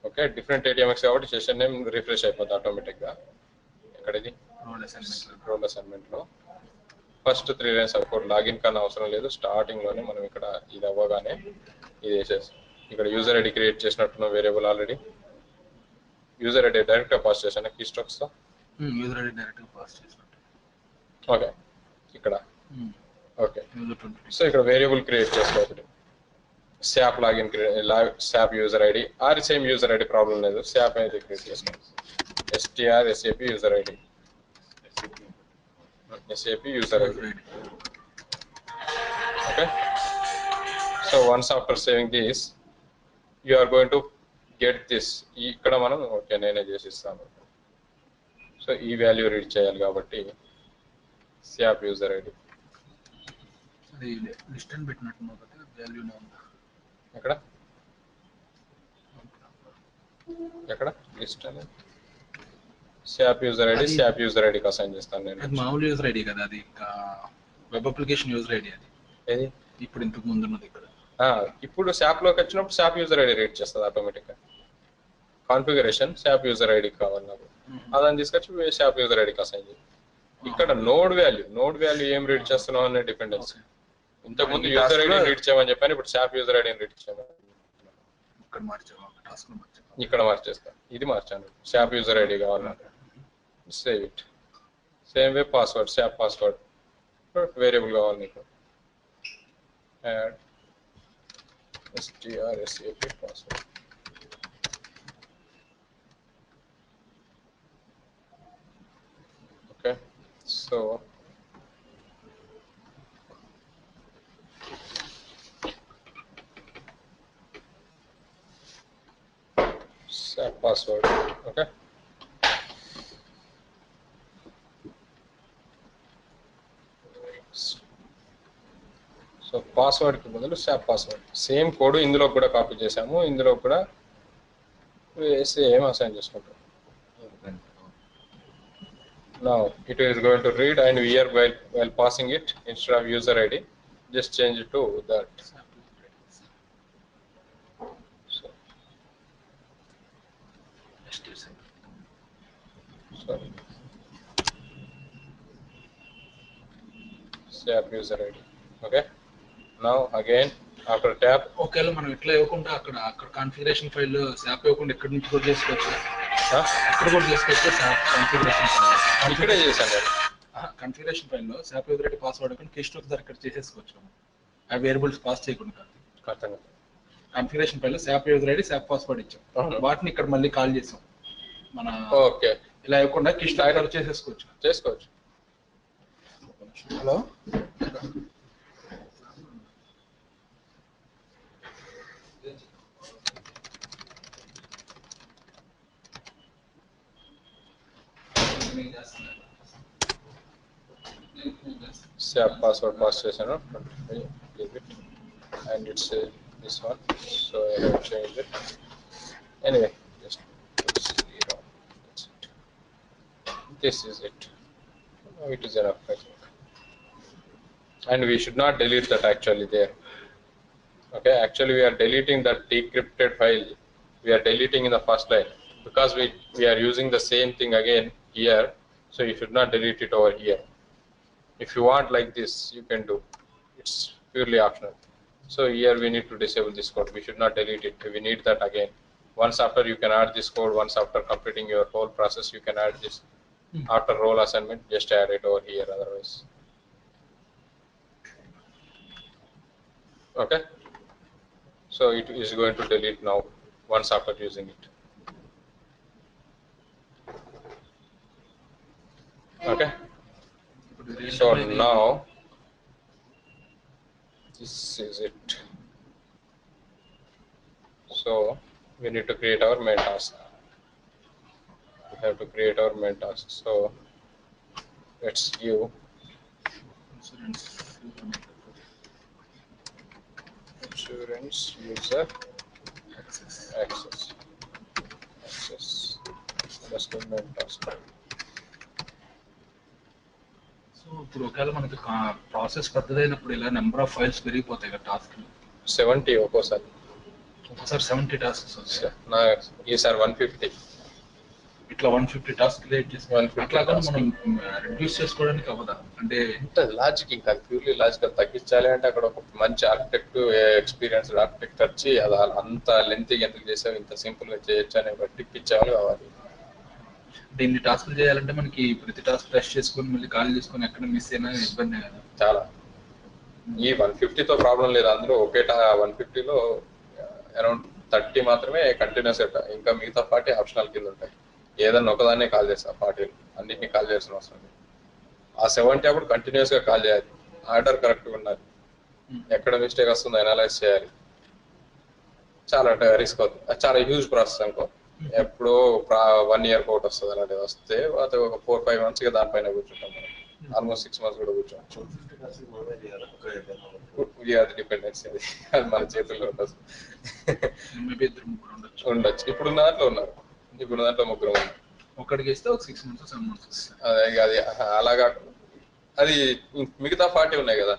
ఓకే. డిఫరెంట్ ATMX కాబట్టి సెషన్ నేమ్ రిఫ్రెష్ అయిపోతుంది automatic గా. ఇక్కడ ఇది రోల్ అసైన్మెంట్ లో first 3 lines of code login కన్నా అవసరం లేదు. స్టార్టింగ్ లోనే మనం ఇక్కడ ఇది అవ్వగానే ఇది వేసేసి ఇక్కడ యూజర్ ఐడి క్రియేట్ చేసినట్టున్న variable already user ID direct గా పాస్ చేశాను కీ స్ట్రోక్స్ తో. యూజర్ ఐడి డైరెక్ట్ గా పాస్ చేసినట్టు. ఓకే. ఇక్కడ ఓకే. సో ఇక్కడ వేరియబుల్ క్రియేట్ చేసుకోవాలి. SAP login SAP user ID or same user ID problem లేదు. శాప్ అయితే క్రియేట్ చేసుకోండి. SAP user ID SAP user ID. Okay. So once after saving this you are going to get this. ఇక్కడ మనం okay నేనే చేసిస్తాను. So ఈ value read చేయాలి కాబట్టి SAAP user ID list అని పెట్టినట్టు వాల్యూ ఎక్కడ ఎక్కడ లిస్ట్ అనేది SAP user ID SAP user ఐడికి అసైన్ చేస్తాను నేను. అది మామూలు యూజర్ ఐడి కదా, అది వెబ్ అప్లికేషన్ యూజర్ ఐడి అది. ఏది ఇప్పుడు ఇంతకు ముందు ఉన్నది ఇక్కడ. ఇప్పుడు SAP లోకి వచ్చినప్పుడు SAP యూజర్ ఐడి రీడ్ చేస్తుంది ఆటోమేటిక్గా. కాన్ఫిగరేషన్ SAP యూజర్ ఐడికి కావాలి నాకు, అదని తీసుకొచ్చి SAP యూజర్ ఐడికి అసైన్ చేయాలి. ఇక్కడ నోడ్ వాల్యూ ఏం రీడ్ చేస్తున్నావు అనే డిపెండెన్సీ. ఇంతకుముందు యూజర్ ఐడి రీడ్ చేయమని చెప్పాను, ఇప్పుడు SAP యూజర్ ఐడిని రీడ్ చేయమని ఇక్కడ మార్చేస్తా. ఇది మార్చాను, SAP యూజర్ ఐడి కావాలి నాకు. Save it. Same way password, SAP password variable కావాలి నీకు. Add strSAP password. Okay, so SAP password. Okay, so password కి బదులు SAP పాస్వర్డ్. సేమ్ కోడ్ ఇందులో కూడా కాపీ చేసాము, ఇందులో కూడా సేమ్ అసైన్ చేసుకుంటాం. Now it is going to read, and we are while passing it, instead of user ID, just change it to that. So SAP user ID. Okay, now again after tab. ఒకవేళ మనం ఇట్లా ఇవ్వకుండా అక్కడ configuration file SAP ఇవ్వకుండా ఎక్కడి నుంచి కూడా చేసుకోవచ్చు, అక్కడ కూడా చేసుకోవచ్చు. SAP కాన్ఫిగరేషన్ ఇక్కడే చేశాను. కాన్ఫిగరేషన్ ఫైల్లో SAP యూజర్ ఐడి పాస్వర్డ్ కానీ కీస్ట్రోక్ దగ్గర ఇక్కడ చేసేసుకోవచ్చు. ఆ వేరియబుల్స్ పాస్ చేయకుండా కాన్ఫిగరేషన్ ఫైల్లో SAP user ID SAP password ఇచ్చాం, వాటిని ఇక్కడ మళ్ళీ కాల్ చేసాం మన. ఓకే, ఇలా ఇవ్వకుండా కీస్ట్రోక్ చేసుకోవచ్చు. Hello, SAP password pass chesanu, leave it, and it's this one, so I have changed it. Anyway, just put 0. That's it. This is it. Now it is enough, I think. And we should not delete that actually there. Okay, actually we are deleting that decrypted file. We are deleting in the first line because we are using the same thing again here, so you should not delete it over here. If you want like this, you can do. It's purely optional. So here we need to disable this code. We should not delete it. We need that again. Once after you can add this code. Once after completing your whole process, you can add this. After role assignment, just add it over here. Otherwise, okay. So it is going to delete now. Once after using it. Okay. So now this is it. So we need to create our main task. We have to create our main task. So let's give insurance user access. That's the main task. ఇప్పుడు ఒకవేళ మనకి process పెద్దదైనప్పుడు ఇలా number of files పెరిగిపోతాయి కదా, task 70 ఒక్కోసారి 70 tasks వస్తాయి. ఈసారి 150 ఇట్లా 150 టాస్క్ క్రియేట్ చేసి అట్లా మనం రిడ్యూస్ చేసుకోవడానికి అవ్వదా? అంటే లాజిక్ ఇంకా ప్యూర్లీ లాజికల్. తగ్గించాలి అంటే అక్కడ ఒక మంచి ఆర్కిటెక్ట్, ఎక్స్పీరియన్స్డ్ ఆర్కిటెక్ట్ వచ్చి అది అంత లెంత్ ఎందుకు చేసావు, ఇంత సింపుల్ గా చేయొచ్చు అనే బట్టి ఇచ్చేవాళ్ళు కావాలి. ఇన్ని టాస్క్లు చేయాలంటే మనకి ప్రతి టాస్క్ టెస్ట్ చేసుకొని మళ్ళీ కాల్ చేసుకొని ఎక్కడ మిస్ అయినా ఇబ్బంది కదా. చాలా. ఈ 150తో ప్రాబ్లం లేదు. అందులో ఒకే 150లో అరౌండ్ 30 మాత్రమే కంటిన్యూస్, ఇంకా మిగతా 40 ఆప్షనల్ కింద ఉంటాయి. ఏదన్నా ఒకదాన్నే కాల్ చేస్తా, 40 అన్నింటినీ కాల్ చేయాల్సిన అవసరం లేదు. ఆ 70 అప్పుడు కంటిన్యూస్ గా కాల్ చేయాలి. ఆర్డర్ కరెక్ట్గా ఉండాలి. ఎక్కడ మిస్టేక్ వస్తుందో అనలైజ్ చేయాలి. చాలా రిస్క్ అవుతుంది. అది చాలా హ్యూజ్ ప్రాసెస్ అనుకో. ఎప్పుడో 1 year ఒకటి వస్తుంది, అలాంటిది వస్తే అది ఒక 4-5 months గా దానిపైన కూర్చుంటాం మనం. ఆల్మోస్ట్ 6 months కూడా కూర్చోవచ్చు. అది డిపెండెన్సీ, అది మన చేతుల్లో ఉండదు. ఉండొచ్చు. ఇప్పుడు దాంట్లో ఉన్నారు, ఇప్పుడు దాంట్లో 3 ఉన్నారు. ఒకటికి ఇస్తే ఒక 6 months 7 months. అది అలాగా. అది మిగతా 40 ఉన్నాయి కదా,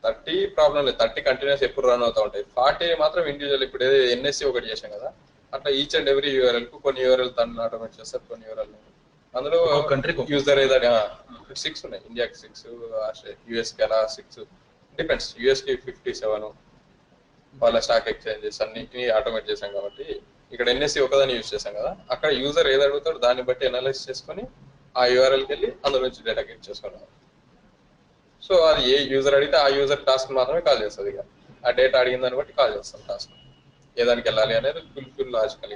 30 ప్రాబ్లం లేదు, 30 కంటిన్యూస్ ఎప్పుడు రన్ అవుతూ ఉంటాయి. 40 మాత్రం ఇండివిజువల్. ఇప్పుడు ఏదో ఎన్ఎస్సి ఒకటి చేసాం కదా, అట్లా ఈచ్ అండ్ ఎవ్రీ యూఆర్ఎల్ కు కొన్ని యూఆర్ఎల్ తను ఆటోమేట్ చేస్తారు, కొన్ని యూఆర్ఎల్ అందులో యూజర్ ఏదైనా 6 ఉన్నాయి. ఇండియాకి 6, యూఎస్కి అలా 6 డిపెండ్స్. యూఎస్కి 57, వాళ్ళ స్టాక్ ఎక్స్చేంజెస్ అన్నింటినీ ఆటోమేట్ చేసాం కాబట్టి. ఇక్కడ ఎన్ఎస్సి ఒకదాన్ని యూజ్ చేసాం కదా, అక్కడ యూజర్ ఏది అడుగుతాడో దాన్ని బట్టి అనలైజ్ చేసుకొని ఆ యూఆర్ఎల్కి వెళ్ళి అందులో నుంచి డేటా గెట్ చేసుకున్నాం. సో అది ఏ యూజర్ అడిగితే ఆ యూజర్ టాస్క్ మాత్రమే కాల్ చేస్తుంది. ఇక ఆ డేటా అడిగిన దాన్ని బట్టి కాల్ చేస్తాం టాస్క్, ఏ దానికి వెళ్ళాలి అనేది ఫుల్ లాజికల్.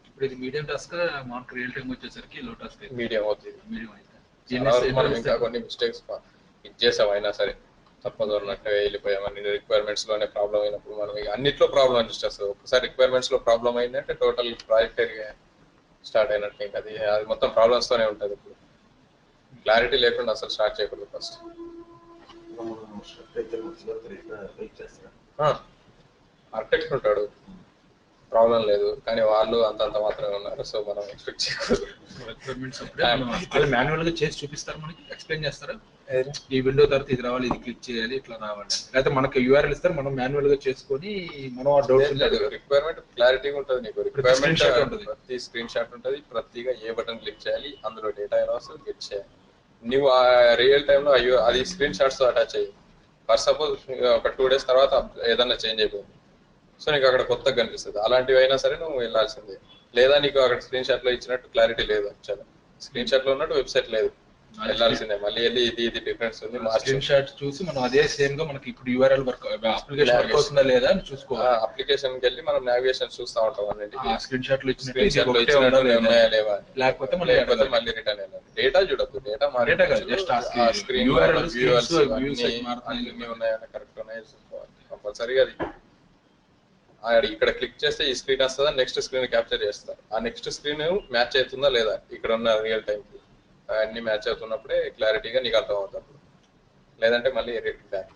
ఇప్పుడు ఇది మీడియం టాస్క్, మనకు రియల్ టైం వచ్చేసరికి లో టాస్క్ మీడియం అవుతుంది. మీడియం అయితే మనం ఇంకా కొన్ని మిస్టేక్స్ ఇచ్చేసాం, అయినా సరే తప్పదు అన్నట్టు వెళ్ళిపోయామని. రిక్వైర్మెంట్స్ లోనే ప్రాబ్లం అయినప్పుడు మనం ఇక అన్నిట్లో ప్రాబ్లం అనిపిస్తుంది. ఒకసారి రిక్వైర్మెంట్స్ లో ప్రాబ్లం అయిందంటే టోటల్ ప్రాజెక్ట్ స్టార్ట్ అయినట్టు. ఇంకా అది మొత్తం ప్రాబ్లమ్స్ తోనే ఉంటుంది. ఇప్పుడు క్లారిటీ లేకుండా అసలు స్టార్ట్ చేయకూడదు. ఫస్ట్ ఆర్కిటెక్ట్ ఉంటాడు, ప్రాబ్లం లేదు, కానీ వాళ్ళు అంతంత మాత్రమే ఉన్నారు. సో మనం ఎక్స్పెక్ట్ చేయకూడదు. మాన్యువల్ గా చేసి చూపిస్తారు, మనకి ఎక్స్ప్లెయిన్ చేస్తారా ఈ విండో తర్వాత ఇది రావాలి, ఇది క్లిక్ చేయాలి, ఇట్లా రావాలి. లేకపోతే మనకి యూఆర్ఎల్ ఇస్తారు, మనం మాన్యువల్ గా చేసుకొని మనం ఆ డౌట్స్ రిక్వైర్మెంట్ క్లారిటీగా ఉంటుంది. నీకు రిక్వైర్మెంట్ ప్రతి స్క్రీన్ షాట్ ఉంటుంది, ప్రతిగా ఏ బటన్ క్లిక్ చేయాలి, అందులో డేటా ఎలా వస్తుంది గెట్ చేయాలి. నువ్వు ఆ రియల్ టైంలో అయ్యో అది స్క్రీన్ షాట్స్ తో అటాచ్ అయ్యి ఫర్ సపోజ్ ఒక 2 days తర్వాత ఏదన్నా చేంజ్ అయిపోయింది, సో నీకు అక్కడ కొత్తగా కనిపిస్తుంది. అలాంటివి అయినా సరే నువ్వు వెళ్ళాల్సిందే. లేదా నీకు అక్కడ స్క్రీన్ షాట్ లో ఇచ్చినట్టు క్లారిటీ లేదు, చాలా స్క్రీన్ షాట్ లో ఉన్నట్టు వెబ్సైట్ లేదు, వెళ్ళాల్సిందే. మళ్ళీ వెళ్ళి ఇది డిఫరెన్స్ ఉంది, మా స్క్రీన్ షాట్ చూసి మనం అదే సేమ్ గా మనకి ఇప్పుడు యూఆర్ఎల్ వర్క్ అప్లికేషన్ వర్క్ అవుతుందా లేదా అని చూసుకోవాలి. అప్లికేషన్ కి వెళ్ళి మనం నావిగేషన్ చూస్తూ ఉంటాం అన్నింటికి, స్క్రీన్ షాట్ లో స్క్రీన్ షాట్ లో ఇచ్చినట్టు ఉన్నాయా లేవా, లేకపోతే మళ్ళీ రిటర్న్ వెళ్ళాలి. డేటా చూడద్దు, డేటా స్క్రీన్ అన్ని ఉన్నాయా కరెక్ట్ ఉన్నాయా చూసుకోవాలి కంపల్సరీగా. అది ఇక్కడ క్లిక్ చేస్తే ఈ స్క్రీన్ వస్తుందా, నెక్స్ట్ స్క్రీన్ క్యాప్చర్ చేస్తారు. ఆ నెక్స్ట్ స్క్రీన్ మ్యాచ్ అవుతుందా లేదా ఇక్కడ ఉన్న రియల్ టైం కి, అన్ని మ్యాచ్ అవుతున్నప్పుడే క్లారిటీగా నీకు అర్థం అవుతుంది. లేదంటే మళ్ళీ బ్యాక్.